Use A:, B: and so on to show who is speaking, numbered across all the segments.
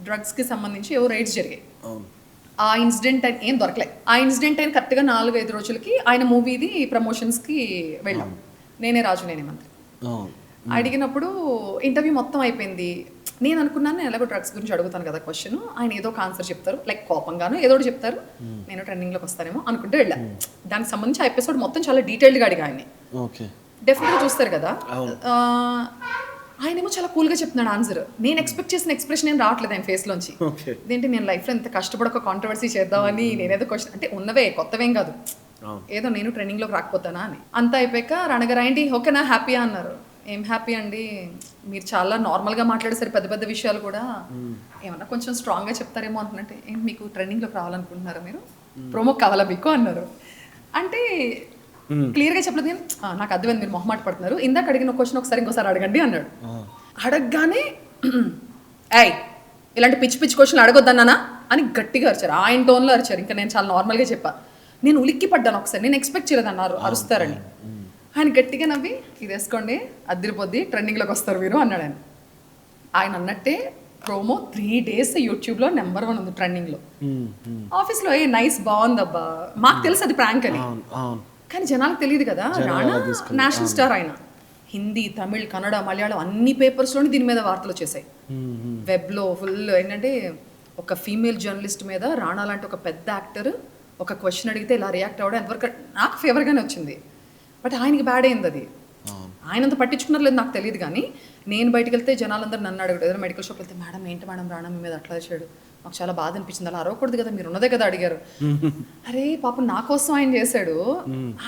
A: డ్రగ్స్కి సంబంధించి ఏవో రైడ్స్ జరిగాయి.
B: అవును.
A: ఆ ఇన్సిడెంట్ ఏం దొరకలే. ఆ ఇన్సిడెంట్ అయిన కరెక్ట్గా 4-5 రోజులకి ఆయన మూవీది ప్రమోషన్స్కి వెళ్ళాం. నేనే రాజు నేనే మంత్రి.
B: అవును.
A: అడిగినప్పుడు ఇంటర్వ్యూ మొత్తం అయిపోయింది. నేను అనుకున్నాను నేను ఎలాగో డ్రగ్స్ గురించి అడుగుతాను కదా క్వశ్చన్, ఆయన ఏదో ఒక ఆన్సర్ చెప్తారు, లైక్ కోపంగాను ఏదో ఒకటి చెప్తారు, నేను ట్రెండింగ్లోకి వస్తానేమో అనుకుంటూ వెళ్ళా. దానికి సంబంధించి ఆ ఎపిసోడ్ మొత్తం చాలా డీటెయిల్డ్గా అడిగా ఆయన్ని.
B: ఓకే.
A: డెఫినెట్గా చూస్తారు కదా.
B: అవును.
A: ఆయనేమో చాలా కూల్గా చెప్తున్నాడు ఆన్సర్. నేను ఎక్స్పెక్ట్ చేసిన ఎక్స్ప్రెషన్ ఏం రావట్లేదు ఆయన ఫేస్లోంచి.
B: ఓకే.
A: ఇదేంటి నేను లైఫ్లో ఎంత కష్టపడి ఒక కాంట్రవర్సీ చేద్దామని నేనేదో క్వశ్చన్, అంటే ఉన్నవే కొత్తవేం కాదు, ఏదో నేను ట్రెండింగ్లోకి రాకపోతానా అని. అంతా అయిపోయాక రణగారు ఏంటి ఓకేనా హ్యాపీయా అన్నారు. ఏం హ్యాపీ అండి, మీరు చాలా నార్మల్గా మాట్లాడేసరి పెద్ద పెద్ద విషయాలు కూడా ఏమన్నా కొంచెం స్ట్రాంగ్గా చెప్తారేమో అనుకున్నట్టే. ఏంటి మీకు ట్రెండింగ్లోకి రావాలనుకుంటున్నారా, మీరు ప్రోమో కావాలా మీకు అన్నారు. అంటే క్లియర్గా చెప్పలేదు. నేను నాకు అర్థమైంది మీరు మొహమాట పడుతున్నారు, ఇందాక అడిగిన క్వశ్చన్ ఒకసారి ఇంకోసారి అడగండి అన్నాడు. అడగగానే ఏయ్ ఇలాంటి పిచ్చి పిచ్చి క్వశ్చన్లు అడగొద్దన్నానా అని గట్టిగా అరిచారు. ఆయన టోన్లో అరిచారు. ఇంకా నేను చాలా నార్మల్గా చెప్పా. నేను ఉలిక్కి పడ్డాను ఒకసారి, నేను ఎక్స్పెక్ట్ చేయలేదు అన్నారు అరుస్తారని. ఆయన గట్టిగా నవ్వి ఇది వేసుకోండి అదిరిపోద్ది ట్రెండింగ్లోకి వస్తారు మీరు అన్నాడు. ఆయన అన్నట్టే ప్రోమో 3 days యూట్యూబ్లో నెంబర్ 1 ఉంది ట్రెండింగ్లో. ఆఫీస్లో ఏ నైస్ బాగుందబ్బా, మాకు తెలుసు అది ప్రాంక్ అని, కానీ జనాలకు తెలియదు కదా. రాణా నేషనల్ స్టార్ ఆయన. హిందీ, తమిళ్, కన్నడ, మలయాళం అన్ని పేపర్స్లోని దీని మీద వార్తలు వచ్చేసాయి. వెబ్లో ఫుల్ ఏంటంటే ఒక ఫీమేల్ జర్నలిస్ట్ మీద రాణా లాంటి ఒక పెద్ద యాక్టర్ ఒక క్వశ్చన్ అడిగితే ఇలా రియాక్ట్ అవ్వడం ఎంతవరకు నాకు ఫేవర్గానే వచ్చింది. బట్ ఆయనకి బ్యాడ్ అయింది అది. ఆయన అంత పట్టించుకున్నారు లేదు నాకు తెలియదు, కానీ నేను బయటకు వెళ్తే జనాలందరూ నన్ను అడుగుతారు. ఏదైనా మెడికల్ షాప్ వెళ్తే మేడం ఏంటి మేడం రాణా మీ మీద అట్లా వచ్చాడు, మాకు చాలా బాధ అనిపించింది, అలా అరవకూడదు కదా మీరు ఉన్నదే కదా అడిగారు. అరే పాపం నా కోసం ఆయన చేశాడు,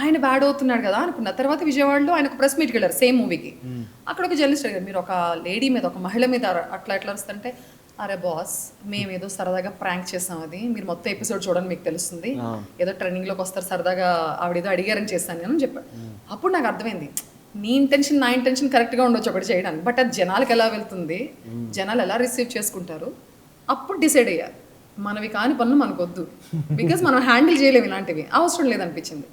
A: ఆయన బ్యాడ్ అవుతున్నాడు కదా అనుకున్న. తర్వాత విజయవాడలో ఆయన ఒక ప్రెస్ మీట్కి వెళ్ళారు సేమ్ మూవీకి. అక్కడ ఒక జర్నలిస్ట్ అడిగారు మీరు ఒక లేడీ మీద ఒక మహిళ మీద అట్లా ఎట్లా వస్తుంటే, అరే బాస్ మేము ఏదో సరదాగా ప్రాంక్ చేసాం, అది మీరు మొత్తం ఎపిసోడ్ చూడండి మీకు తెలుస్తుంది, ఏదో ట్రెండింగ్లోకి వస్తారు సరదాగా ఆవిడేదో అడిగారని చేస్తాను అని చెప్పాడు. అప్పుడు నాకు అర్థమైంది నీ ఇంటెన్షన్ నా ఇంటెన్షన్ కరెక్ట్గా ఉండొచ్చు ఒకటి చేయడానికి, బట్ అది జనాలకు ఎలా వెళ్తుంది, జనాలు ఎలా రిసీవ్ చేసుకుంటారు, అప్పుడు డిసైడ్ అయ్యారు మనవి కాని పనులు మనకొద్దు, బికాజ్ మనం హ్యాండిల్ చేయలేము ఇలాంటివి, అవసరం లేదనిపించింది.